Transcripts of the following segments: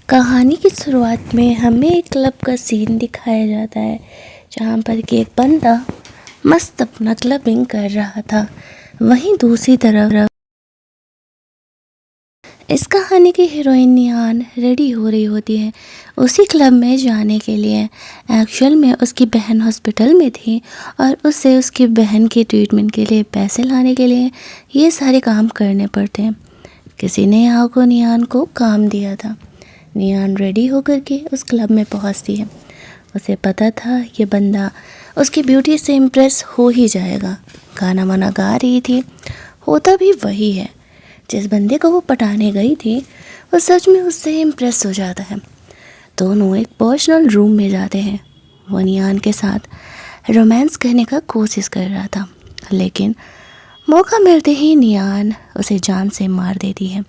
कहानी की शुरुआत में हमें एक क्लब का सीन दिखाया जाता है जहाँ पर कि एक बंदा मस्त अपना क्लबिंग कर रहा था। वहीं दूसरी तरफ इस कहानी की हीरोइन नियान रेडी हो रही होती है उसी क्लब में जाने के लिए। एक्चुअल में उसकी बहन हॉस्पिटल में थी और उसे उसकी बहन के ट्रीटमेंट के लिए पैसे लाने के लिए ये सारे काम करने पड़ते हैं। किसी ने यहाँ को नियान को काम दिया था। नियान रेडी होकर के उस क्लब में पहुँचती है। उसे पता था ये बंदा उसकी ब्यूटी से इम्प्रेस हो ही जाएगा। गाना वाना गा रही थी, होता भी वही है। जिस बंदे को वो पटाने गई थी वो सच में उससे इम्प्रेस हो जाता है। दोनों एक पर्सनल रूम में जाते हैं। वो नियान के साथ रोमांस करने का कोशिश कर रहा था, लेकिन मौका मिलते ही नियान उसे जान से मार देती है।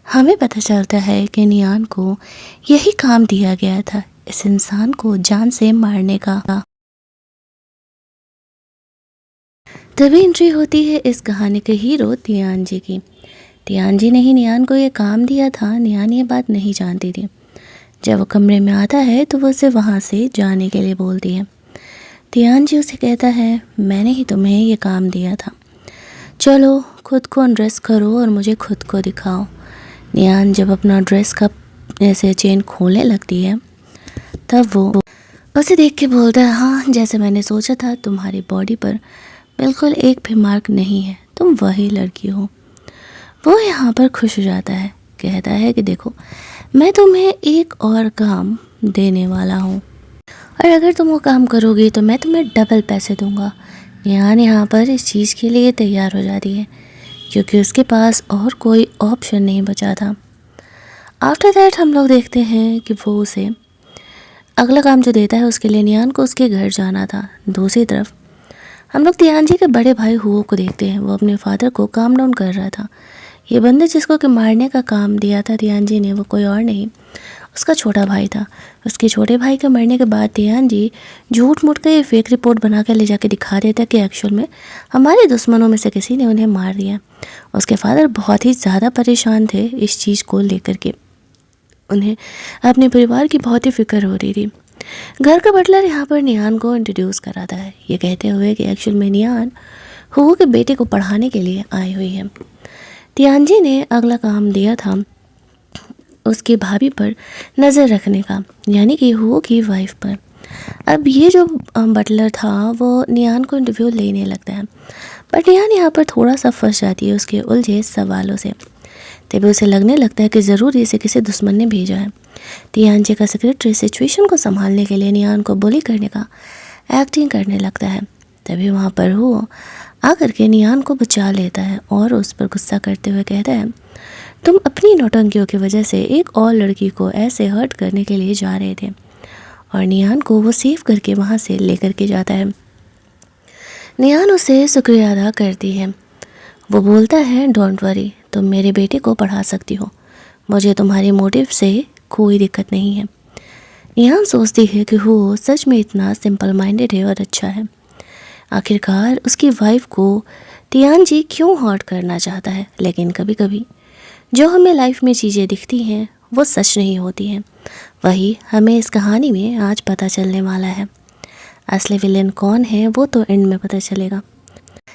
हमें पता चलता है कि नियान को यही काम दिया गया था, इस इंसान को जान से मारने का। तभी एंट्री होती है इस कहानी के हीरो तियान जी की। तियान जी ने ही नियान को ये काम दिया था। नियान ये बात नहीं जानती थी। जब वो कमरे में आता है तो वो उसे वहाँ से जाने के लिए बोलती है। तियान जी उसे कहता है, मैंने ही तुम्हें ये काम दिया था, चलो खुद को अनड्रेस करो और मुझे खुद को दिखाओ। नियान जब अपना ड्रेस का ऐसे चेन खोलने लगती है तब वो उसे देख के बोलता है, हाँ जैसे मैंने सोचा था, तुम्हारी बॉडी पर बिल्कुल एक भी मार्क नहीं है, तुम वही लड़की हो। वो यहाँ पर खुश हो जाता है, कहता है कि देखो मैं तुम्हें एक और काम देने वाला हूँ और अगर तुम वो काम करोगी तो मैं तुम्हें डबल पैसे दूँगा। नियान यहाँ पर इस चीज़ के लिए तैयार हो जाती है क्योंकि उसके पास और कोई ऑप्शन नहीं बचा था। आफ्टर दैट हम लोग देखते हैं कि वो उसे अगला काम जो देता है उसके लिए नियान को उसके घर जाना था। दूसरी तरफ हम लोग तियान जी के बड़े भाई हुओ को देखते हैं। वो अपने फादर को काम डाउन कर रहा था। ये बंदे जिसको कि मारने का काम दिया था तियान जी ने, वो कोई और नहीं उसका छोटा भाई था। उसके छोटे भाई के मरने के बाद तियान जी झूठ मूठ के ये फेक रिपोर्ट बना कर ले जाके दिखा देता कि एक्चुअल में हमारे दुश्मनों में से किसी ने उन्हें मार दिया। उसके फादर बहुत ही ज़्यादा परेशान थे इस चीज़ को लेकर के। उन्हें अपने परिवार की बहुत ही फिक्र हो रही थी। घर का बटलर यहाँ पर नियान को इंट्रोड्यूस कराता है, ये कहते हुए कि एक्चुअल में नियान हुओ के बेटे को पढ़ाने के लिए आई हुई है। तियान जी ने अगला काम दिया था उसकी भाभी पर नज़र रखने का, यानी कि हुओ की वाइफ पर। अब ये जो बटलर था वो नियान को इंटरव्यू लेने लगता है, बट नियान यहाँ पर थोड़ा सा फंस जाती है उसके उलझे सवालों से। तभी उसे लगने लगता है कि ज़रूर इसे किसी दुश्मन ने भेजा है। तियान जी का सेक्रेटरी सिचुएशन को संभालने के लिए नियान को बुली करने का एक्टिंग करने लगता है। तभी वहाँ पर हुओ आकर के नियान को बचा लेता है और उस पर गुस्सा करते हुए कहता है, तुम अपनी नौटंकियों की वजह से एक और लड़की को ऐसे हर्ट करने के लिए जा रहे थे। और नियान को वो सेव करके वहाँ से लेकर के जाता है। नियान उसे शुक्रिया अदा करती है। वो बोलता है, डोंट वरी, तुम मेरे बेटे को पढ़ा सकती हो, मुझे तुम्हारी मोटिव से कोई दिक्कत नहीं है। नियान सोचती है कि वो सच में इतना सिंपल माइंडेड है और अच्छा है। आखिरकार उसकी वाइफ को तियान जी क्यों हर्ट करना चाहता है, लेकिन कभी कभी जो हमें लाइफ में चीज़ें दिखती हैं वो सच नहीं होती हैं। वही हमें इस कहानी में आज पता चलने वाला है। असली विलेन कौन है वो तो एंड में पता चलेगा।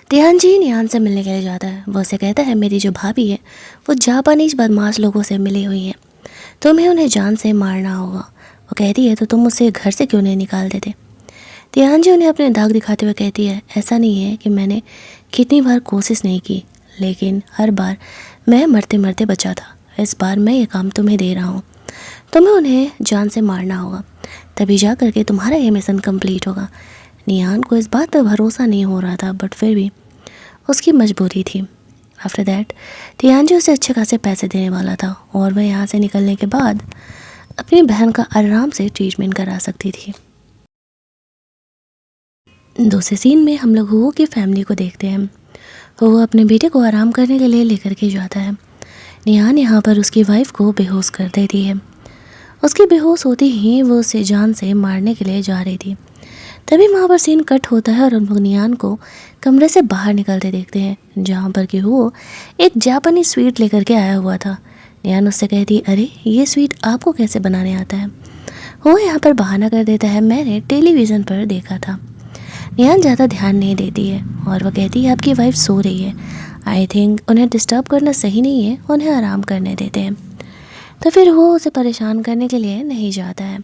तियान जी नियान से मिलने के लिए जाता है। वो उसे कहता है, मेरी जो भाभी है वो जापानीज बदमाश लोगों से मिली हुई है, तुम्हें उन्हें जान से मारना होगा। वो कहती है, तो तुम उसे घर से क्यों नहीं निकाल देते। तियान जी उन्हें अपने दाग दिखाते हुए कहती है, ऐसा नहीं है कि मैंने कितनी बार कोशिश नहीं की, लेकिन हर बार मैं मरते मरते बचा था। इस बार मैं ये काम तुम्हें दे रहा हूँ, तुम्हें उन्हें जान से मारना होगा, तभी जा करके तुम्हारा ये मिशन कंप्लीट होगा। नियान को इस बात पर भरोसा नहीं हो रहा था, बट फिर भी उसकी मजबूरी थी। आफ्टर दैट तियान जी उसे अच्छे खासे पैसे देने वाला था और वह यहाँ से निकलने के बाद अपनी बहन का आराम से ट्रीटमेंट करा सकती थी। दूसरे सीन में हम लोग हुओ की फैमिली को देखते हैं। हुओ अपने बेटे को आराम करने के लिए लेकर के जाता है। नियान यहाँ पर उसकी वाइफ को बेहोश कर देती है। उसकी बेहोश होती ही वो उसे जान से मारने के लिए जा रही थी। तभी वहाँ पर सीन कट होता है और हम लोग नियान को कमरे से बाहर निकलते देखते हैं, जहाँ पर कि वो एक जापानी स्वीट लेकर के आया हुआ था। नियान उससे कहती, अरे ये स्वीट आपको कैसे बनाने आता है? वो यहाँ पर बहाना कर देता है, मैंने टेलीविज़न पर देखा था। नियान ज़्यादा ध्यान नहीं देती है और वह कहती है, आपकी वाइफ सो रही है, आई थिंक उन्हें डिस्टर्ब करना सही नहीं है, उन्हें आराम करने देते हैं। तो फिर वो उसे परेशान करने के लिए नहीं जाता है।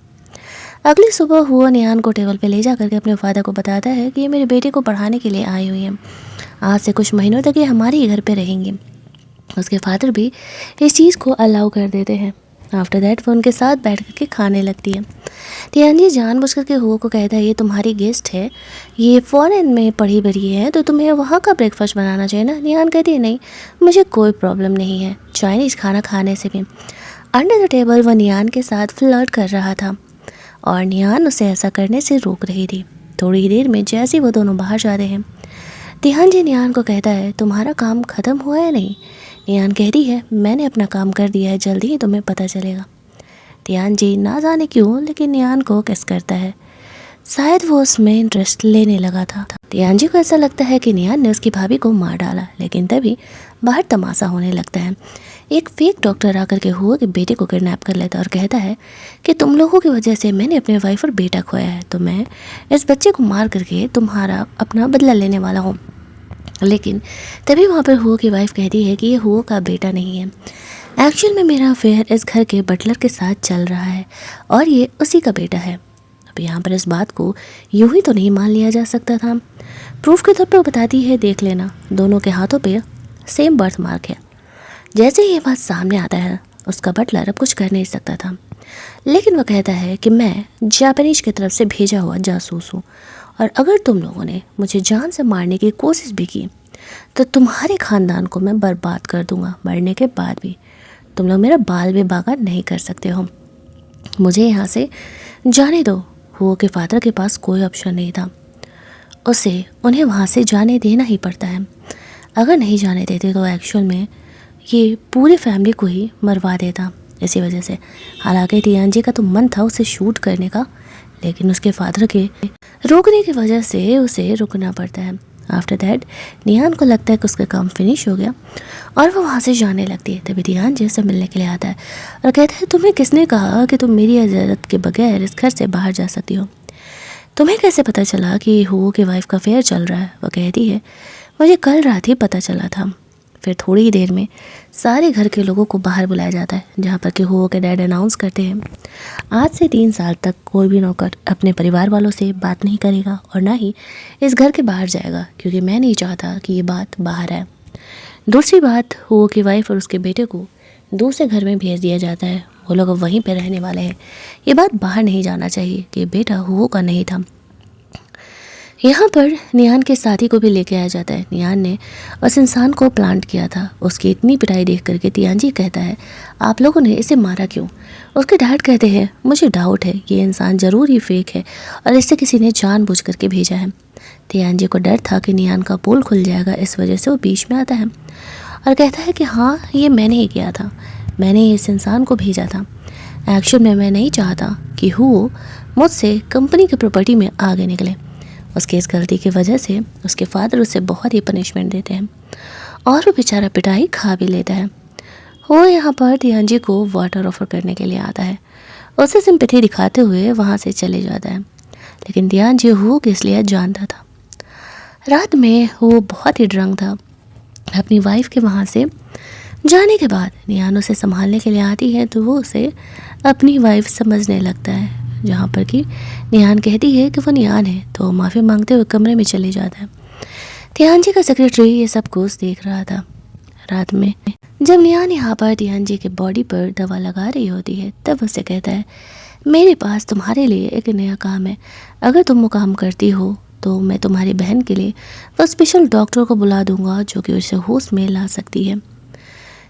अगली सुबह हुआ नियान को टेबल पे ले जा करके अपने फादर को बताता है कि ये मेरे बेटे को पढ़ाने के लिए आई हुई है, आज से कुछ महीनों तक ये हमारे ही घर पे रहेंगी। उसके फादर भी इस चीज़ को अलाउ कर देते हैं। आफ्टर दैट वो उनके साथ बैठ करके खाने लगती है। तियानजी जानबूझ करके हुओ को कहता है, ये तुम्हारी गेस्ट है, ये फॉरेन में पढ़ी बड़ी है, तो तुम्हें वहाँ का ब्रेकफास्ट बनाना चाहिए ना। नियान कहती है, नहीं मुझे कोई प्रॉब्लम नहीं है चाइनीज़ खाना खाने से भी। अंडर द टेबल वह नियान के साथ फ्लर्ट कर रहा था और नियान उसे ऐसा करने से रोक रही थी। थोड़ी ही देर में जैसे वो दोनों बाहर जाते हैं, तिहानजी नियान को कहता है, तुम्हारा काम ख़त्म हुआ है नहीं? नियान कहती है, मैंने अपना काम कर दिया है, जल्दी ही तुम्हें पता चलेगा। तियानजी ना जाने क्यों लेकिन नियान को किस करता है, शायद वो उसमें इंटरेस्ट लेने लगा था। तियानजी को ऐसा लगता है कि नियान ने उसकी भाभी को मार डाला, लेकिन तभी बाहर तमाशा होने लगता है। एक फेक डॉक्टर आकर के हुआ कि बेटे को किडनैप कर लेता है और कहता है कि तुम लोगों की वजह से मैंने अपने वाइफ और बेटा खोया है, तो मैं इस बच्चे को मार करके तुम्हारा अपना बदला लेने वाला हूँ। लेकिन तभी वहाँ पर हुओ की वाइफ कहती है कि ये हुओ का बेटा नहीं है, एक्चुअल में मेरा अफेयर इस घर के बटलर के साथ चल रहा है और ये उसी का बेटा है। अब यहाँ पर इस बात को यूं ही तो नहीं मान लिया जा सकता था। प्रूफ के तौर पर वो बताती है, देख लेना दोनों के हाथों पे सेम बर्थ मार्क है। जैसे ही ये बात सामने आता है, उसका बटलर अब कुछ कर नहीं सकता था, लेकिन वह कहता है कि मैं जापानीज की तरफ से भेजा हुआ जासूस हूँ और अगर तुम लोगों ने मुझे जान से मारने की कोशिश भी की तो तुम्हारे ख़ानदान को मैं बर्बाद कर दूंगा, मरने के बाद भी तुम लोग मेरा बाल भी बागा नहीं कर सकते हो, मुझे यहाँ से जाने दो। वो के फादर के पास कोई ऑप्शन नहीं था, उसे उन्हें वहाँ से जाने देना ही पड़ता है। अगर नहीं जाने देते तो एक्चुअल में ये पूरी फैमिली को ही मरवा देता। इसी वजह से हालांकि तियानजी का तो मन था उसे शूट करने का, लेकिन उसके फादर के रोकने की वजह से उसे रुकना पड़ता है। आफ्टर दैट नियान को लगता है कि उसका काम फिनिश हो गया और वो वहाँ से जाने लगती है। तभी तियानजी उससे मिलने के लिए आता है और कहता है, तुम्हें किसने कहा कि तुम मेरी इजाज़त के बगैर इस घर से बाहर जा सकती हो? तुम्हें कैसे पता चला कि हुओ की वाइफ का अफेयर चल रहा है? वह कहती है, मुझे कल रात ही पता चला था। फिर थोड़ी ही देर में सारे घर के लोगों को बाहर बुलाया जाता है, जहाँ पर कि हुओ के डैड अनाउंस करते हैं, आज से 3 साल तक कोई भी नौकर अपने परिवार वालों से बात नहीं करेगा और ना ही इस घर के बाहर जाएगा, क्योंकि मैं नहीं चाहता कि ये बात बाहर आए। दूसरी बात, हुओ की वाइफ और उसके बेटे को दूसरे घर में भेज दिया जाता है, वो लोग अब वहीं पर रहने वाले हैं। ये बात बाहर नहीं जाना चाहिए कि बेटा हुओ का नहीं था। यहाँ पर नियान के साथी को भी लेके आया जाता है। नियान ने उस इंसान को प्लांट किया था, उसकी इतनी पिटाई देख करके तियानजी कहता है, आप लोगों ने इसे मारा क्यों? उसके डैड कहते हैं, मुझे डाउट है ये इंसान ज़रूर ही फेक है और इसे किसी ने जानबूझ करके भेजा है। तियानजी को डर था कि नियान का पोल खुल जाएगा, इस वजह से वो बीच में आता है और कहता है कि हाँ ये मैंने ही किया था, मैंने इस इंसान को भेजा था। एक्चुअल में मैं नहीं चाहता कि हुओ मुझसे कंपनी की प्रॉपर्टी में आगे निकले। उसकी इस गलती की वजह से उसके फादर उसे बहुत ही पनिशमेंट देते हैं और वो बेचारा पिटाई खा भी लेता है। वो यहाँ पर तियानजी को वाटर ऑफर करने के लिए आता है, उसे सिंपैथी दिखाते हुए वहाँ से चले जाता है, लेकिन तियानजी हुओ को इसलिए जानता था। रात में वो बहुत ही ड्रंक था। अपनी वाइफ के वहाँ से जाने के बाद नियान उसे संभालने के लिए आती है, तो वो उसे अपनी वाइफ समझने लगता है, जहाँ पर कि नियान कहती है कि वो नियान है, तो माफ़ी मांगते हुए कमरे में चले जाता है। तियानजी का सेक्रेटरी ये सब कुछ देख रहा था। रात में जब नियान यहाँ पर तियानजी के बॉडी पर दवा लगा रही होती है, तब उससे कहता है, मेरे पास तुम्हारे लिए एक नया काम है, अगर तुम वो काम करती हो तो मैं तुम्हारी बहन के लिए वो स्पेशल डॉक्टर को बुला दूंगा जो कि उसे होश में ला सकती है।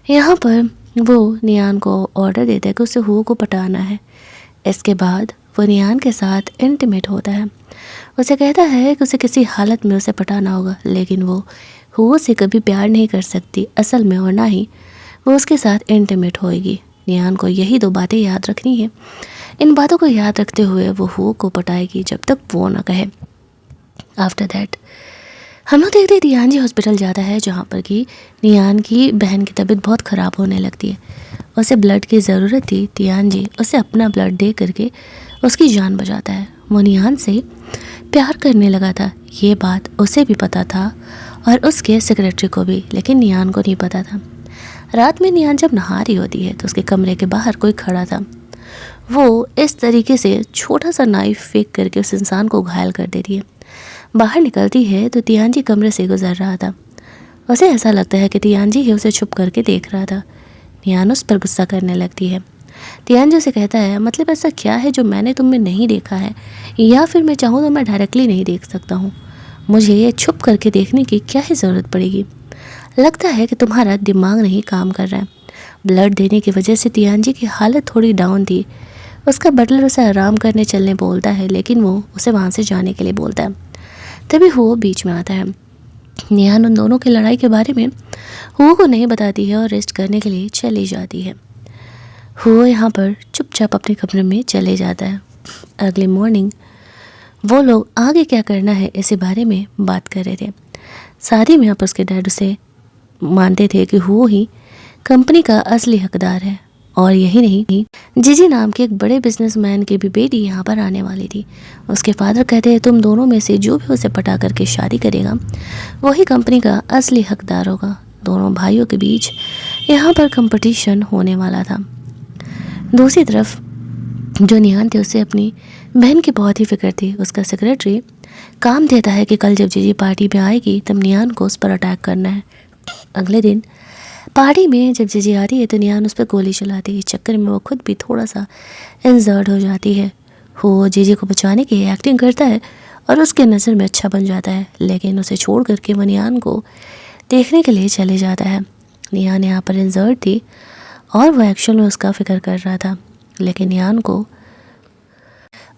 यहाँ पर वो नियान को ऑर्डर देता है कि उसे हुओ को पटाना है। इसके बाद वो नियान के साथ इंटीमेट होता है। उसे कहता है कि उसे किसी हालत में उसे पटाना होगा, लेकिन वो हुओ से कभी प्यार नहीं कर सकती असल में, और ना ही वो उसके साथ इंटीमेट होएगी। नियान को यही 2 बातें याद रखनी है। इन बातों को याद रखते हुए वो हुओ को पटाएगी जब तक वो ना कहे। आफ्टर दैट हम लोग देखते हैं तियान जी हॉस्पिटल जाता है, जहाँ पर कि नियान की बहन की तबीयत बहुत ख़राब होने लगती है। उसे ब्लड की ज़रूरत थी। तियान जी उसे अपना ब्लड दे करके उसकी जान बचाता है। वो नियान से प्यार करने लगा था, ये बात उसे भी पता था और उसके सेक्रेटरी को भी, लेकिन नियान को नहीं पता था। रात में नियान जब नहा रही होती है तो उसके कमरे के बाहर कोई खड़ा था। वो इस तरीके से छोटा सा नाइफ फेंक करके उस इंसान को घायल कर देती है। बाहर निकलती है तो तियान जी कमरे से गुजर रहा था। उसे ऐसा लगता है कि तियान जी ही उसे छुप करके देख रहा था। नियान उस पर गुस्सा करने लगती है। तियान जी उसे कहता है, मतलब ऐसा क्या है जो मैंने तुम में नहीं देखा है, या फिर मैं चाहूँ तो मैं डायरेक्टली नहीं देख सकता हूँ। मुझे ये छुप करके देखने की क्या ही ज़रूरत पड़ेगी। लगता है कि तुम्हारा दिमाग नहीं काम कर रहा है। ब्लड देने की वजह से तियान जी की हालत थोड़ी डाउन थी। उसका बटलर उसे आराम करने चलने बोलता है, लेकिन वो उसे वहाँ से जाने के लिए बोलता है। तभी वो बीच में आता है। नियान उन दोनों की लड़ाई के बारे में हुओ को नहीं बताती है और रेस्ट करने के लिए चली जाती है। हुओ यहाँ पर चुपचाप अपने कमरे में चले जाता है। अगले मॉर्निंग वो लोग आगे क्या करना है इसी बारे में बात कर रहे थे। साथ ही में यहाँ पर उसके डैड उसे मानते थे कि हुओ ही कंपनी का असली हकदार है। और यही नहीं, जीजी नाम के एक बड़े बिजनेसमैन की भी बेटी यहाँ पर आने वाली थी। उसके फादर कहते हैं, तुम दोनों में से जो भी उसे पटा करके शादी करेगा वही कंपनी का असली हकदार होगा। दोनों भाइयों के बीच यहाँ पर कंपटीशन होने वाला था। दूसरी तरफ जो निहान थे उसे अपनी बहन की बहुत ही फिक्र थी। उसका सेक्रेटरी काम देता है कि कल जब जीजी पार्टी में आएगी तब निहान को उस पर अटैक करना है। अगले दिन पार्टी में जब जीजी आती है तो नियान उस पर गोली चलाती है। इस चक्कर में वो खुद भी थोड़ा सा इंजर्ड हो जाती है। वो जीजी को बचाने की एक्टिंग करता है और उसके नज़र में अच्छा बन जाता है, लेकिन उसे छोड़ करके वो नियान को देखने के लिए चले जाता है। नियान यहाँ पर इंजर्ड थी और वो एक्चुअल में उसका फिक्र कर रहा था, लेकिन नियान को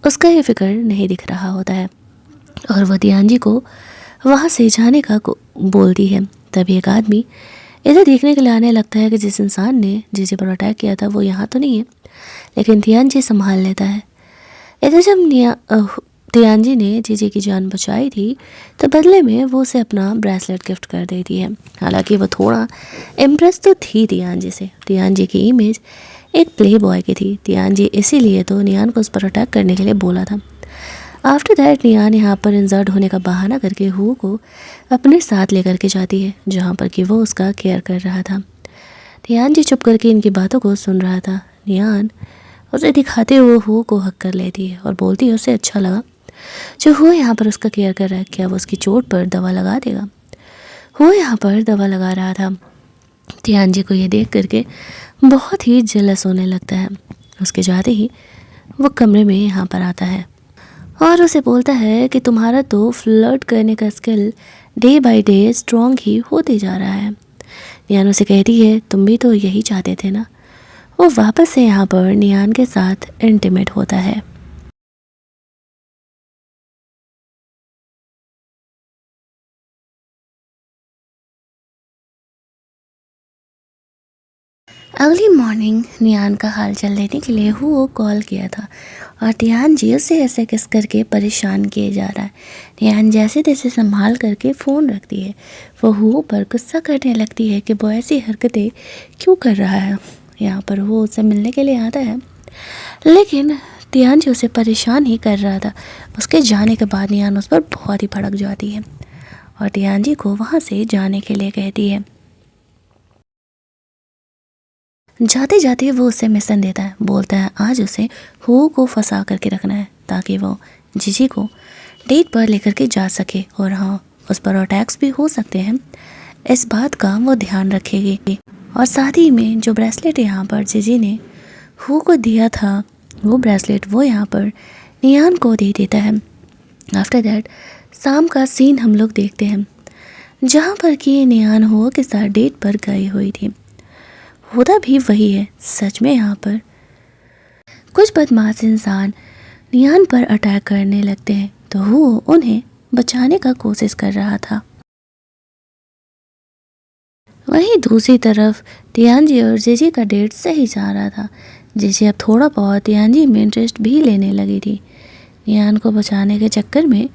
उसका ये फिक्र नहीं दिख रहा होता है और वह तियान जी को वहाँ से जाने का बोलती है। तभी एक आदमी इधर देखने के लिए आने लगता है कि जिस इंसान ने जीजी पर अटैक किया था वो यहाँ तो नहीं है, लेकिन तियान जी संभाल लेता है। इधर जब तियान जी ने जीजी की जान बचाई थी तो बदले में वो उसे अपना ब्रेसलेट गिफ्ट कर देती है। हालांकि वो थोड़ा इम्प्रेस तो थी तियान जी से। तियान जी की इमेज एक प्ले बॉय की थी। तियान जी इसीलिए तो नियान को उस पर अटैक करने के लिए बोला था। आफ्टर दैट नियान यहाँ पर इंजर्ड होने का बहाना करके हु को अपने साथ लेकर के जाती है, जहाँ पर कि वो उसका केयर कर रहा था। नियान जी चुप करके इनकी बातों को सुन रहा था। नियान उसे दिखाते हुए हु को हक कर लेती है और बोलती है उसे अच्छा लगा जो हु यहाँ पर उसका केयर कर रहा है, क्या वो उसकी चोट पर दवा लगा देगा। हु यहाँ पर दवा लगा रहा था। तियान जी को ये देख करके बहुत ही जेलस होने लगता है। उसके जाते ही वो कमरे में यहाँ पर आता है और उसे बोलता है कि तुम्हारा तो फ्लर्ट करने का skill day by day strong ही होते जा रहा है। नियान उसे कहती है, तुम भी तो यही चाहते थे ना। वो वापस से यहाँ पर नियान के साथ इंटीमेट होता है। अगली मॉर्निंग नियान का हाल चाल लेने के लिए हु कॉल किया था और तियान जी उसे ऐसे किस करके परेशान किए जा रहा है। नियान जैसे तैसे संभाल करके फ़ोन रखती है। वो हु पर गुस्सा करने लगती है कि वो ऐसी हरकतें क्यों कर रहा है। यहाँ पर वो उससे मिलने के लिए आता है, लेकिन तियान जी उसे परेशान ही कर रहा था। उसके जाने के बाद नियान उस पर बहुत ही भड़क जाती है और तियान जी को वहाँ से जाने के लिए कहती है। जाते जाते वो उसे मिशन देता है, बोलता है आज उसे हु को फंसा करके रखना है ताकि वो जीजी को डेट पर लेकर के जा सके, और हाँ उस पर अटैक्स भी हो सकते हैं, इस बात का वो ध्यान रखेगी। और साथ ही में जो ब्रेसलेट यहाँ पर जीजी ने हु को दिया था वो ब्रेसलेट वो यहाँ पर नियान को दे देता है। आफ्टर दैट शाम का सीन हम लोग देखते हैं जहाँ पर कि नियान हु के साथ डेट पर गई हुई थी। होता भी वही है। सच में यहाँ पर कुछ बदमाश इंसान नियान पर अटैक करने लगते हैं तो वो उन्हें बचाने का कोशिश कर रहा था। वहीं दूसरी तरफ तियान जी और जीजी का डेट सही जा रहा था। जीजी अब थोड़ा बहुत तियान जी में इंटरेस्ट भी लेने लगी थी। नियान को बचाने के चक्कर में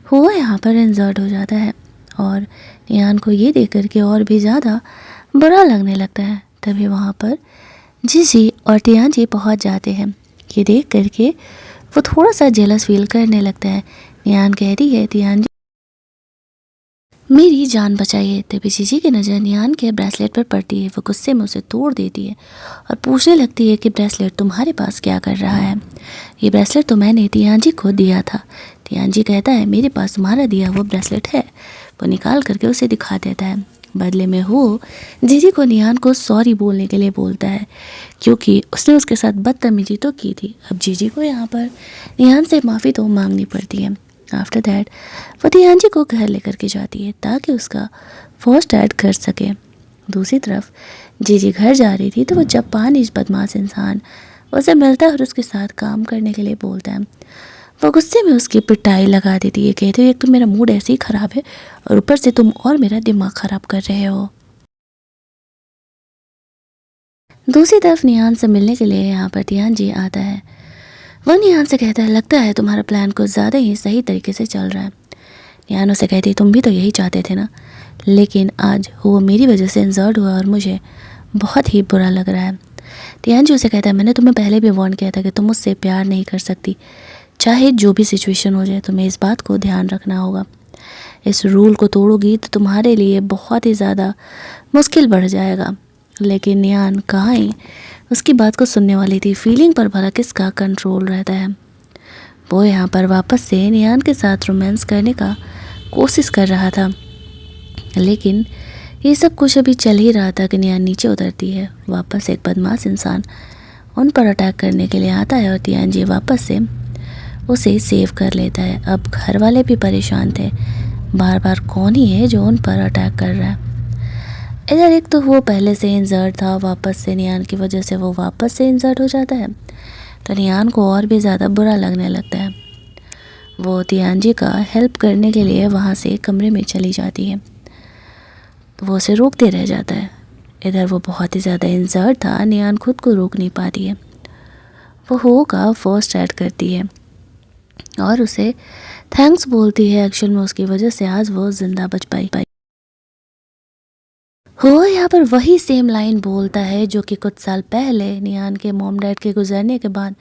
हुआ यहाँ पर इंजर्ड हो जाता है और नियान को ये देख कर के और भी ज़्यादा बुरा लगने लगता है। तभी वहाँ पर जीजी और तियान जी पहुँच जाते हैं। ये देख कर के वो थोड़ा सा जेलस फील करने लगता है। नियान कहती है, तियान जी मेरी जान बचाइए। तभी जीजी की नज़र नियान के ब्रेसलेट पर पड़ती है। वो गुस्से में उसे तोड़ देती है और पूछने लगती है कि ब्रेसलेट तुम्हारे पास क्या कर रहा है? ये ब्रेसलेट तो मैंने तियान जी को दिया था। तियान जी कहता है, मेरे पास तुम्हारा दिया वो ब्रेसलेट है। वो निकाल करके उसे दिखा देता है। बदले में वो जीजी को नियान को सॉरी बोलने के लिए बोलता है, क्योंकि उसने उसके साथ बदतमीजी तो की थी। अब जीजी को यहाँ पर नियान से माफ़ी तो मांगनी पड़ती है। आफ्टर दैट वो तियान जी को घर लेकर के जाती है ताकि उसका फर्स्ट एड कर सके। दूसरी तरफ जीजी घर जा रही थी तो वो जापानी बदमाश इंसान उसे मिलता है और उसके साथ काम करने के लिए बोलता है। वो गुस्से में उसकी पिटाई लगा देती है, कहते हुए एक तो मेरा मूड ऐसे ही ख़राब है और ऊपर से तुम और मेरा दिमाग ख़राब कर रहे हो। दूसरी तरफ नियान से मिलने के लिए यहाँ पर तियान जी आता है। वो नियान से कहता है, लगता है तुम्हारा प्लान कुछ ज़्यादा ही सही तरीके से चल रहा है। नियान उसे कहती है, तुम भी तो यही चाहते थे ना, लेकिन आज वो मेरी वजह से इंजर्ड हुआ और मुझे बहुत ही बुरा लग रहा है। तियान जी उसे कहता है, मैंने तुम्हें पहले भी वार्न किया था कि तुम मुझसे प्यार नहीं कर सकती, चाहे जो भी सिचुएशन हो जाए तुम्हें इस बात को ध्यान रखना होगा। इस रूल को तोड़ोगी तो तुम्हारे लिए बहुत ही ज़्यादा मुश्किल बढ़ जाएगा। लेकिन नियान कहाँ ही उसकी बात को सुनने वाली थी। फीलिंग पर भला किसका कंट्रोल रहता है। वो यहाँ पर वापस से नियान के साथ रोमांस करने का कोशिश कर रहा था, लेकिन ये सब कुछ अभी चल ही रहा था कि नियान नीचे उतरती है। वापस एक बदमाश इंसान उन पर अटैक करने के लिए आता है और तियान जी वापस से उसे सेव कर लेता है। अब घर वाले भी परेशान थे, बार बार कौन ही है जो उन पर अटैक कर रहा है। इधर एक तो वो पहले से इंजर्ड था, वापस से नियान की वजह से वो वापस से इंजर्ड हो जाता है, तो नियान को और भी ज़्यादा बुरा लगने लगता है। वो तियान जी का हेल्प करने के लिए वहाँ से कमरे में चली जाती है, तो वो उसे रोकते रह जाता है। इधर वो बहुत ही ज़्यादा इंजर्ड था, नियान खुद को रोक नहीं पाती है। वो हो का फर्स्ट ऐड करती है और उसे थैंक्स बोलती है। एक्चुअल में उसकी वजह से आज वो जिंदा बच पाई। हो यहाँ पर वही सेम लाइन बोलता है जो कि कुछ साल पहले नियान के मॉम डैड के गुजरने के बाद,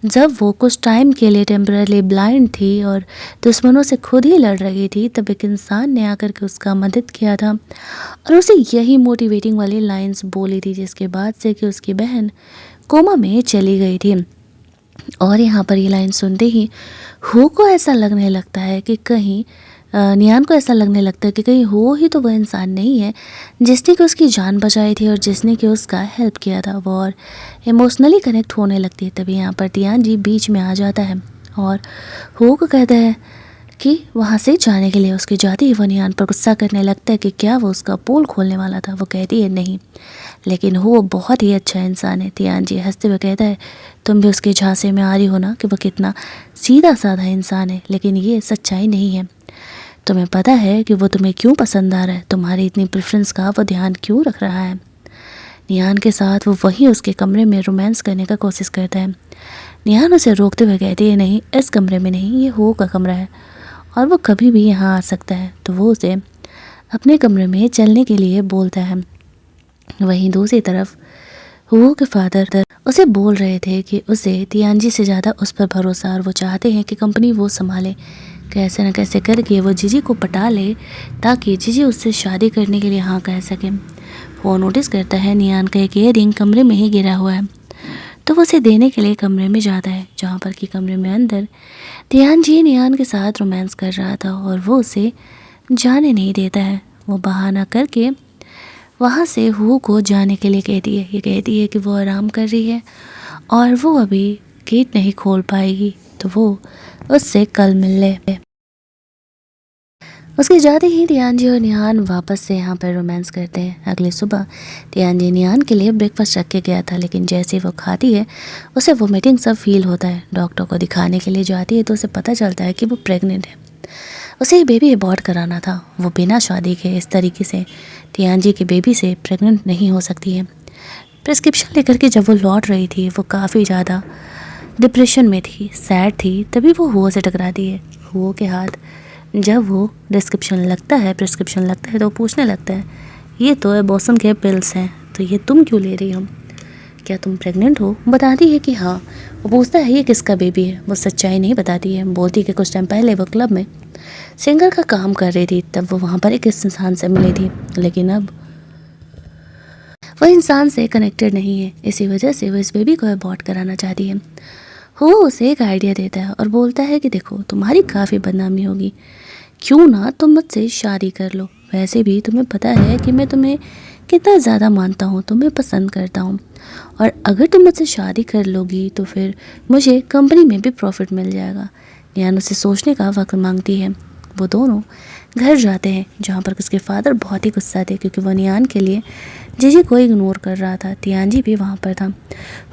जब वो कुछ टाइम के लिए टेम्पररी ब्लाइंड थी और दुश्मनों से खुद ही लड़ रही थी, तब एक इंसान ने आकर के उसका मदद किया था और उसे यही मोटिवेटिंग वाली लाइंस बोली थी, जिसके बाद से कि उसकी बहन कोमा में चली गई थी। और यहाँ पर ये लाइन सुनते ही हो को ऐसा लगने लगता है कि कहीं नियान को ऐसा लगने लगता है कि कहीं हो ही तो वह इंसान नहीं है जिसने कि उसकी जान बचाई थी और जिसने कि उसका हेल्प किया था। वो और इमोशनली कनेक्ट होने लगती है। तभी यहाँ पर तियान जी बीच में आ जाता है और हो को कहता है कि वहाँ से जाने के लिए। उसकी जाती ही वो नियान पर गुस्सा करने लगता है कि क्या वो उसका पोल खोलने वाला था। वो कहती है नहीं, लेकिन वो बहुत ही अच्छा इंसान है। तियान जी हंसते हुए कहता है, तुम भी उसके झांसे में आ रही हो ना कि वो कितना सीधा साधा इंसान है, लेकिन ये सच्चाई नहीं है। तुम्हें पता है कि वो तुम्हें क्यों पसंद आ रहा है, तुम्हारी इतनी प्रेफरेंस का वो ध्यान क्यों रख रहा है। नियान के साथ वो वहीं उसके कमरे में रोमांस करने का कोशिश करता है। नियान उसे रोकते हुए कहती है, नहीं, इस कमरे में नहीं, ये हो का कमरा है और वो कभी भी यहाँ आ सकता है। तो वो उसे अपने कमरे में चलने के लिए बोलता है। वहीं दूसरी तरफ हो के फादर उसे बोल रहे थे कि उसे तियान जी से ज़्यादा उस पर भरोसा, और वो चाहते हैं कि कंपनी वो संभाले। कैसे न कैसे करके वो जीजी को पटा ले ताकि जीजी उससे शादी करने के लिए हाँ कह सके। वो नोटिस करता है नियान का एक ईयररिंग कमरे में ही गिरा हुआ है, तो वो उसे देने के लिए कमरे में जाता है, जहाँ पर कि कमरे में अंदर तियान जी नियान के साथ रोमांस कर रहा था और वो उसे जाने नहीं देता है। वो बहाना करके वहाँ से हु को जाने के लिए कहती है। ये कहती है कि वो आराम कर रही है और वो अभी गेट नहीं खोल पाएगी, तो वो उससे कल मिल ले। उसके जाते ही तियान जी और नियान वापस से यहाँ पर रोमांस करते हैं। अगली सुबह तियान जी नियान के लिए ब्रेकफास्ट रख के गया था, लेकिन जैसे ही वो खाती है उसे वोमिटिंग सब फील होता है। डॉक्टर को दिखाने के लिए जाती है तो उसे पता चलता है कि वो प्रेग्नेंट है। उसे बेबी अबॉर्ट कराना था। वो बिना शादी के इस तरीके से तियान जी की बेबी से प्रेग्नेंट नहीं हो सकती है। प्रिस्क्रिप्शन लेकर के जब वो लौट रही थी, वो काफ़ी ज़्यादा डिप्रेशन में थी, सैड थी। तभी वो हुओ से टकराती है। हुओ के हाथ जब वो प्रिस्क्रिप्शन लगता है तो वो पूछने लगता है, ये तो एबॉर्शन के पिल्स हैं, तो ये तुम क्यों ले रही हो, क्या तुम प्रेग्नेंट हो? बताती है कि हाँ। वो पूछता है ये किसका बेबी है? वो सच्चाई नहीं बताती है, बोलती कि कुछ टाइम पहले वो क्लब में सिंगर का काम कर रही थी, तब वो वहाँ पर एक इंसान से मिली थी, लेकिन अब वो इंसान से कनेक्टेड नहीं है, इसी वजह से वो इस बेबी को अबॉर्ट कराना चाहती है। वो उसे एक आइडिया देता है और बोलता है कि देखो तुम्हारी काफ़ी बदनामी होगी, क्यों ना तुम मुझसे शादी कर लो, वैसे भी तुम्हें पता है कि मैं तुम्हें कितना ज़्यादा मानता हूँ, तुम्हें पसंद करता हूँ, और अगर तुम मुझसे शादी कर लोगी तो फिर मुझे कंपनी में भी प्रॉफिट मिल जाएगा। नियान उसे सोचने का वक्त मांगती है। वो दोनों घर जाते हैं जहाँ पर उसके फादर बहुत ही गुस्सा थे क्योंकि वो नियान के लिए जीजी को इग्नोर कर रहा था। तियानजी भी वहाँ पर था।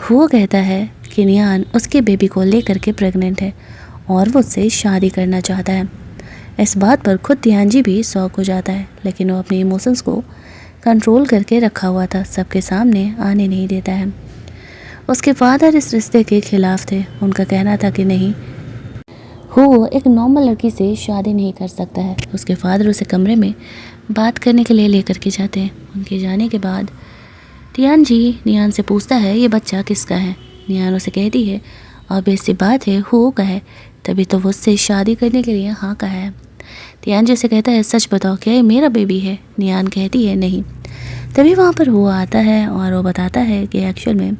वो कहता है कि नियान उसके बेबी को लेकर के प्रेग्नेंट है और वो उससे शादी करना चाहता है। इस बात पर खुद तियानजी भी शॉक हो जाता है, लेकिन वो अपने इमोशंस को कंट्रोल करके रखा हुआ था, सबके सामने आने नहीं देता है। उसके फादर इस रिश्ते के खिलाफ थे। उनका कहना था कि नहीं, वो एक नॉर्मल लड़की से शादी नहीं कर सकता है। उसके फादर उसे कमरे में बात करने के लिए लेकर के जाते हैं। उनके जाने के बाद तियानजी नियान से पूछता है ये बच्चा किसका है। नियान उसे कहती है ऑब्वियस सी बात है हो का है, तभी तो वो उससे शादी करने के लिए हाँ कहा है। तियानजी उसे कहता है सच बताओ क्या ये मेरा बेबी है? नियान कहती है नहीं। तभी वहाँ पर वो आता है और वो बताता है कि एक्चुअल में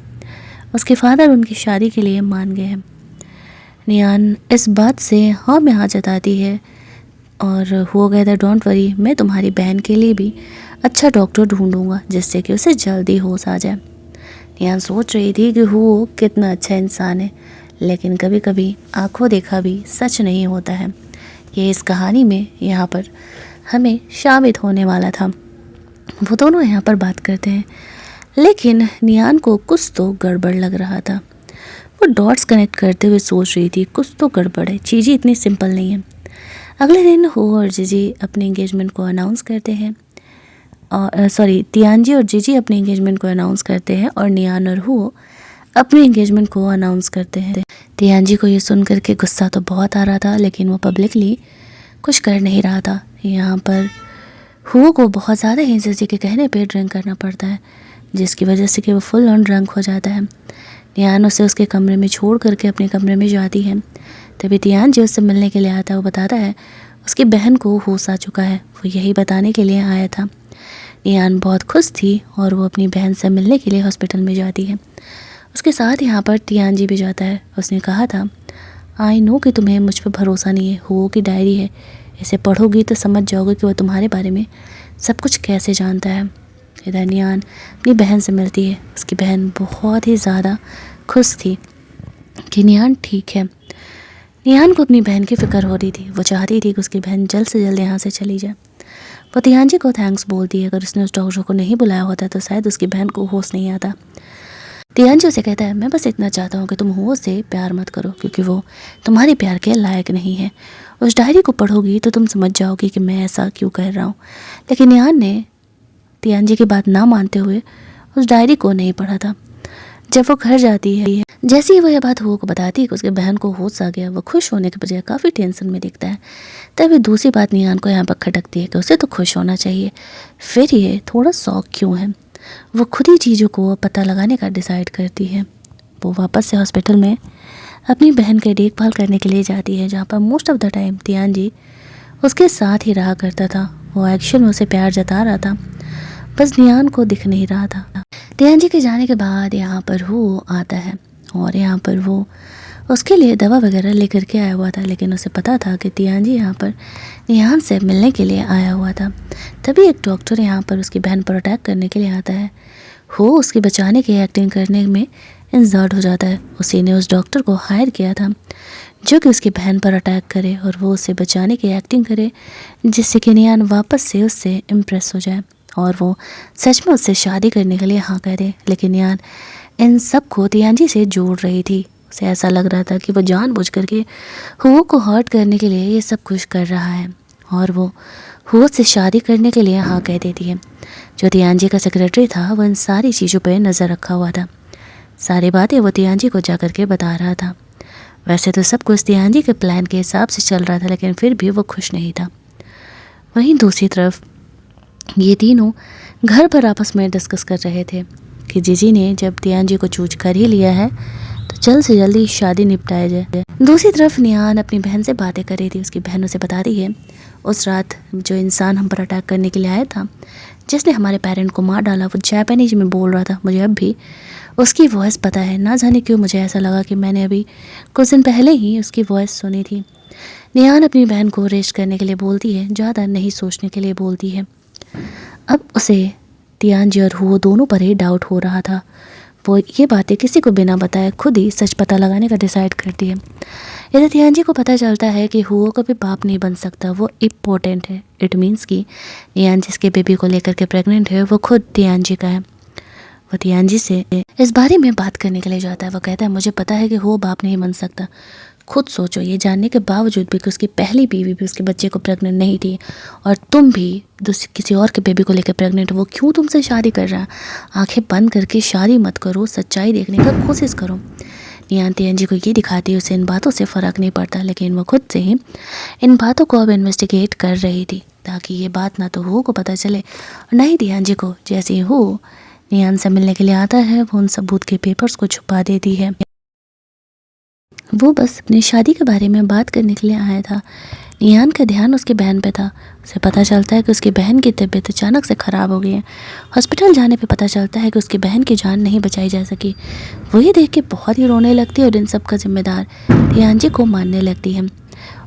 उसके फादर उनकी शादी के लिए मान गए हैं। नियान इस बात से हाँ में हाँ जताती है और वो कहता है डोंट वरी, मैं तुम्हारी बहन के लिए भी अच्छा डॉक्टर ढूंढूंगा जिससे कि उसे जल्दी होश आ जाए। नियान सोच रही थी कि वो कितना अच्छा इंसान है, लेकिन कभी कभी आंखों देखा भी सच नहीं होता है। ये इस कहानी में यहाँ पर हमें साबित होने वाला था। वो दोनों यहाँ पर बात करते हैं, लेकिन नियान को कुछ तो गड़बड़ लग रहा था। वो डॉट्स कनेक्ट करते हुए सोच रही थी कुछ तो गड़बड़ है, चीज़ें इतनी सिंपल नहीं है। अगले दिन हो और जीजी अपने एंगेजमेंट को अनाउंस करते हैं और तियानजी और जीजी अपने एंगेजमेंट को अनाउंस करते हैं और नियान और हो अपने एंगेजमेंट को अनाउंस करते हैं। तियानजी को ये सुन करके गुस्सा तो बहुत आ रहा था, लेकिन वो पब्लिकली कुछ कर नहीं रहा था। यहाँ पर हो को बहुत ज़्यादा ही जीजी के कहने पे ड्रिंक करना पड़ता है, जिसकी वजह से कि वो फुल ऑन ड्रंक हो जाता है। नियान उसे उसके कमरे में छोड़ करके अपने कमरे में जाती है। तभी तियानजी उससे मिलने के लिए आता है। वो बताता है उसकी बहन को होश आ चुका है, वो यही बताने के लिए आया था। नियान बहुत खुश थी और वो अपनी बहन से मिलने के लिए हॉस्पिटल में जाती है। उसके साथ यहाँ पर तियानजी भी जाता है। उसने कहा था आई नो कि तुम्हें मुझ पर भरोसा नहीं है, हो की डायरी है, इसे पढ़ोगी तो समझ जाओगे कि वो तुम्हारे बारे में सब कुछ कैसे जानता है। इधर नियान अपनी बहन से मिलती है। उसकी बहन बहुत ही ज़्यादा खुश थी कि नियान ठीक है। नियान को अपनी बहन की फ़िक्र हो रही थी। वो चाहती थी कि उसकी बहन जल्द से जल्द यहाँ से चली जाए। वो तियानजी को थैंक्स बोलती है, अगर उसने उस डॉक्टर को नहीं बुलाया होता तो शायद उसकी बहन को होश नहीं आता। तियानजी उसे कहता है मैं बस इतना चाहता हूँ कि तुम हो से प्यार मत करो, क्योंकि वो तुम्हारे प्यार के लायक नहीं है। उस डायरी को पढ़ोगी तो तुम समझ जाओगी कि मैं ऐसा क्यों कह रहा हूँ। लेकिन नियान ने तियानजी की बात ना मानते हुए उस डायरी को नहीं पढ़ा था। जब वो घर जाती है, जैसे ही वो यह बात हो को बताती है कि उसके बहन को होश आ गया, वो खुश होने के बजाय काफ़ी टेंशन में दिखता है। तभी दूसरी बात नियान को यहाँ पर खटकती है कि उसे तो खुश होना चाहिए, फिर ये थोड़ा शौक क्यों है। वो खुद ही चीज़ों को पता लगाने का डिसाइड करती है। वो वापस से हॉस्पिटल में अपनी बहन की देखभाल करने के लिए जाती है, जहाँ पर मोस्ट ऑफ द टाइम तियानजी उसके साथ ही रहा करता था। वो एक्शन में उसे प्यार जता रहा था, बस नियान को दिख नहीं रहा था। तियानजी के जाने के बाद यहाँ पर वो आता है और यहाँ पर वो उसके लिए दवा वगैरह लेकर के आया हुआ था, लेकिन उसे पता था कि तियानजी यहाँ पर नियान से मिलने के लिए आया हुआ था। तभी एक डॉक्टर यहाँ पर उसकी बहन पर अटैक करने के लिए आता है। वो उसकी बचाने की एक्टिंग करने में इंजर्ड हो जाता है। उसी ने उस डॉक्टर को हायर किया था जो कि उसकी बहन पर अटैक करे और वो उसे बचाने की एक्टिंग करे, जिससे कि नियान वापस से उससे इम्प्रेस हो जाए और वो सच में उससे शादी करने के लिए हाँ कह दे। लेकिन नियान इन सब को तियानजी से जोड़ रही थी। उसे ऐसा लग रहा था कि वो जानबूझ करके हुओ को हर्ट करने के लिए ये सब कुछ कर रहा है और वो हुओ से शादी करने के लिए हाँ कह देती है। जो तियानजी का सेक्रेटरी था वो इन सारी चीज़ों पर नज़र रखा हुआ था। सारी बातें वो तियानजी को जा कर के बता रहा था। वैसे तो सब कुछ तियान जी के प्लान के हिसाब से चल रहा था, लेकिन फिर भी वो खुश नहीं था। वहीं दूसरी तरफ ये तीनों घर पर आपस में डिस्कस कर रहे थे कि जीजी ने जब तियान जी को चूज कर ही लिया है तो जल्द से जल्दी शादी निपटाया जाए। दूसरी तरफ नियान अपनी बहन से बातें कर रही थी। उसकी बहन उसे बता रही है, उस रात जो इंसान हम पर अटैक करने के लिए आया था, जिसने हमारे पेरेंट को मार डाला, वो जापानीज में बोल रहा था। मुझे अब भी उसकी वॉइस पता है। ना जाने क्यों मुझे ऐसा लगा कि मैंने अभी कुछ दिन पहले ही उसकी वॉइस सुनी थी। नियान अपनी बहन को रेस्ट करने के लिए बोलती है, ज़्यादा नहीं सोचने के लिए बोलती है। अब उसे तियान जी और हुओ दोनों पर ही डाउट हो रहा था। वो ये बातें किसी को बिना बताए खुद ही सच पता लगाने का डिसाइड करती है। इधर तियान जी को पता चलता है कि हुओ कभी बाप नहीं बन सकता, वो इम्पोर्टेंट है। इट मीन्स कि नियान जिसके बेबी को लेकर के प्रेग्नेंट है वो खुद तियान जी का है। वो तियान जी से इस बारे में बात करने के लिए जाता है। वो कहता है, मुझे पता है कि हुओ बाप नहीं बन सकता। खुद सोचो, ये जानने के बावजूद भी कि उसकी पहली बीवी भी उसके बच्चे को प्रेग्नेंट नहीं थी और तुम भी किसी और के बेबी को लेकर प्रेग्नेंट हो, वो क्यों तुमसे शादी कर रहा है? आंखें बंद करके शादी मत करो, सच्चाई देखने का कोशिश करो। नियान तियान जी को ये दिखाती है उसे इन बातों से फ़र्क नहीं पड़ता, लेकिन वो खुद से ही इन बातों को अब इन्वेस्टिगेट कर रही थी ताकि ये बात ना तो हो को पता चले और ना ही तियान जी को। जैसे ही हो नियान से मिलने के लिए आता है, वो उन सबूत के पेपर्स को छुपा देती है। वो बस अपनी शादी के बारे में बात करने के लिए आया था। नियान का ध्यान उसकी बहन पे था। उसे पता चलता है कि उसकी बहन की तबीयत अचानक से ख़राब हो गई है। हॉस्पिटल जाने पे पता चलता है कि उसकी बहन की जान नहीं बचाई जा सकी। वो ये देख के बहुत ही रोने लगती है और इन सब का जिम्मेदार तियान जी को मानने लगती है।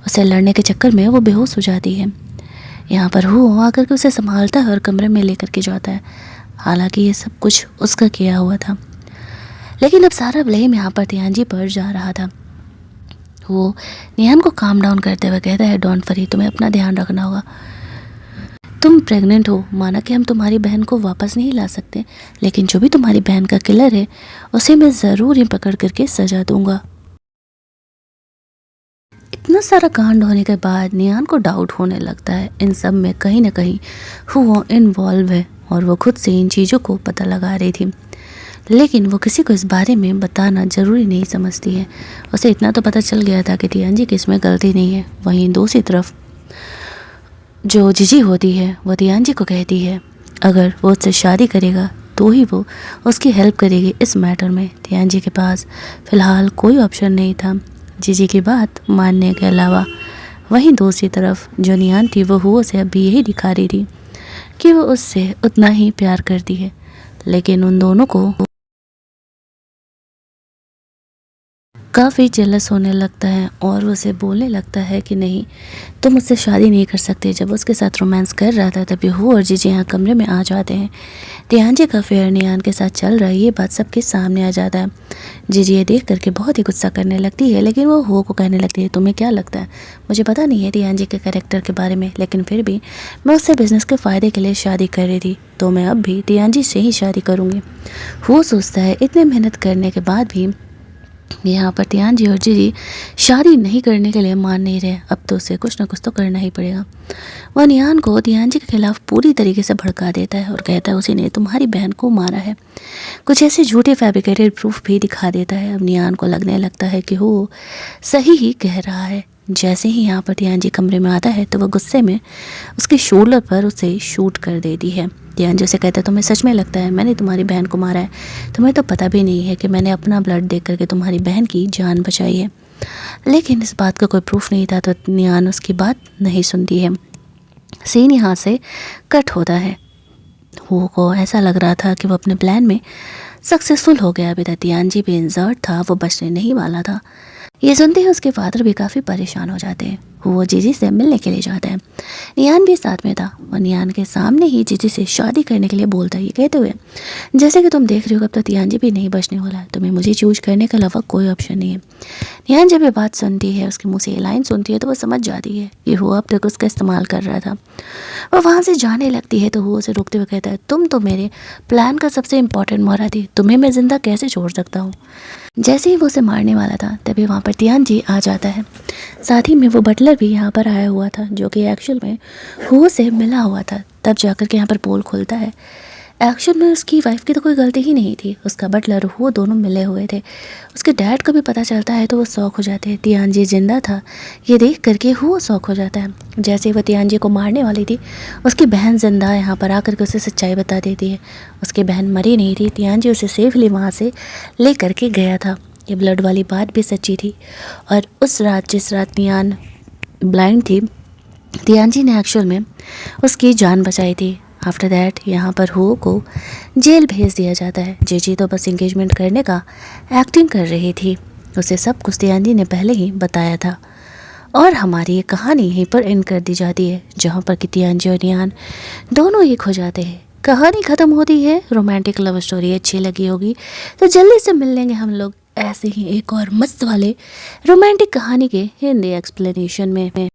उसे लड़ने के चक्कर में वो बेहोश हो जाती है। यहाँ पर वो आकर के उसे संभालता है और कमरे में लेकर के जाता है। हालांकि ये सब कुछ उसका किया हुआ था, लेकिन अब सारा ब्लेम यहाँ पर तियान जी पर जा रहा था। वो नियान को काम डाउन करते हुए कहता है, डोंट वरी, तुम्हें अपना ध्यान रखना होगा। तुम प्रेग्नेंट हो, माना कि हम तुम्हारी बहन को वापस नहीं ला सकते, लेकिन जो भी तुम्हारी बहन का किलर है उसे मैं ज़रूर ही पकड़ करके सजा दूंगा। इतना सारा कांड होने के बाद नियान को डाउट होने लगता है इन सब में कहीं ना कहीं वो इन्वॉल्व है और वो खुद से इन चीज़ों को पता लगा रही थी, लेकिन वो किसी को इस बारे में बताना ज़रूरी नहीं समझती है। उसे इतना तो पता चल गया था कि तियान जी की इसमें गलती नहीं है। वहीं दूसरी तरफ जो जीजी होती है वो तियान जी को कहती है अगर वो उससे शादी करेगा तो ही वो उसकी हेल्प करेगी इस मैटर में। तियान जी के पास फ़िलहाल कोई ऑप्शन नहीं था जीजी की बात मानने के अलावा। वहीं दूसरी तरफ जो नियान थी वो हुओ से अभी यही दिखा रही थी कि वो उससे उतना ही प्यार करती है, लेकिन उन दोनों को काफ़ी जेलस होने लगता है और उसे बोलने लगता है कि नहीं, तुम मुझसे शादी नहीं कर सकते। जब उसके साथ रोमांस कर रहा था तभी हो और जीजी यहाँ कमरे में आ जाते हैं। तियान जी का अफेयर नियान के साथ चल रहा है, ये बात सबके सामने आ जाता है। जीजी ये देख करके बहुत ही गुस्सा करने लगती है, लेकिन वो हो को कहने लगती है, तुम्हें क्या लगता है मुझे पता नहीं है तियान जी के कैरेक्टर के बारे में, लेकिन फिर भी मैं उससे बिजनेस के फ़ायदे के लिए शादी कर रही थी, तो मैं अब भी तियान जी से ही शादी करूँगी। वो सोचता है इतने मेहनत करने के बाद भी यहाँ पर तियान जी और जीजी शादी नहीं करने के लिए मान नहीं रहे। अब तो उसे कुछ ना कुछ तो करना ही पड़ेगा। वह नियान को तियान जी के खिलाफ पूरी तरीके से भड़का देता है और कहता है उसी ने तुम्हारी बहन को मारा है। कुछ ऐसे झूठे फैब्रिकेटेड प्रूफ भी दिखा देता है। अब नियान को लगने लगता है कि वो सही ही कह रहा है। जैसे ही यहाँ पर तियान जी कमरे में आता है तो वह गुस्से में उसके शोल्डर पर उसे शूट कर देती है। तियान जी उसे कहता है तुम्हें सच में लगता है मैंने तुम्हारी बहन को मारा है? तुम्हें तो पता भी नहीं है कि मैंने अपना ब्लड देख करके तुम्हारी बहन की जान बचाई है। लेकिन इस बात का कोई प्रूफ नहीं था तो नियान उसकी बात नहीं सुनती है। सीन यहाँ से कट होता है। वो को ऐसा लग रहा था कि वो अपने प्लान में सक्सेसफुल हो गया। अभी तक तियान जी भी इंजर्ड था, वो बचने नहीं वाला था। ये सुनते ही उसके फादर भी काफ़ी परेशान हो जाते हैं। वो जीजी से मिलने के लिए जाता है। नियान भी साथ में था और नियान के सामने ही जीजी से शादी करने के लिए बोलता है, ये कहते हुए जैसे कि तुम देख रहे हो अब तो तियान जी भी नहीं बचने वाला है, तुम्हें मुझे चूज करने के अलावा कोई ऑप्शन नहीं है। नियान जब ये बात सुनती है, उसके मुँह से ये लाइन सुनती है तो वो समझ जाती है कि वो अब तक उसका इस्तेमाल कर रहा था। वो वहाँ से जाने लगती है तो वो उसे रोकते हुए कहता है तुम तो मेरे प्लान का सबसे इम्पॉर्टेंट मोहरा थी, तुम्हें मैं ज़िंदा कैसे छोड़ सकता हूँ। जैसे ही वो उसे मारने वाला था तभी वहाँ पर तियान जी आ जाता है। साथ ही में वो बटलर भी यहाँ पर आया हुआ था जो कि एक्चुअल में हुओ से मिला हुआ था। तब जाकर के यहाँ पर पोल खुलता है। एक्चुअल में उसकी वाइफ की तो कोई गलती ही नहीं थी, उसका बटलर वो दोनों मिले हुए थे। उसके डैड को भी पता चलता है तो वो शौक हो जाते हैं। तियानजी जिंदा था ये देख करके वो शौक हो जाता है। जैसे वो तियानजी को मारने वाली थी, उसकी बहन जिंदा यहाँ पर आकर के उसे सच्चाई बता देती है। उसकी बहन मरी नहीं थी, तियानजी उसे सेफली वहाँ से ले करके गया था। ये ब्लड वाली बात भी सच्ची थी। और उस रात जिस रात नियान ब्लाइंड थी, तियानजी ने एक्चुअल में उसकी जान बचाई थी। आफ्टर दैट यहाँ पर हो को जेल भेज दिया जाता है। जेजी तो बस इंगेजमेंट करने का एक्टिंग कर रही थी, उसे सब कुछ तियानजी ने पहले ही बताया था। और हमारी ये कहानी यहीं पर एंड कर दी जाती है, जहाँ पर कि तियानजी और नियान दोनों एक हो जाते हैं। कहानी ख़त्म होती है। रोमांटिक लव स्टोरी अच्छी लगी होगी तो जल्दी से मिल लेंगे हम लोग ऐसे ही एक और मस्त वाले रोमांटिक कहानी के हिंदी एक्सप्लेनेशन में।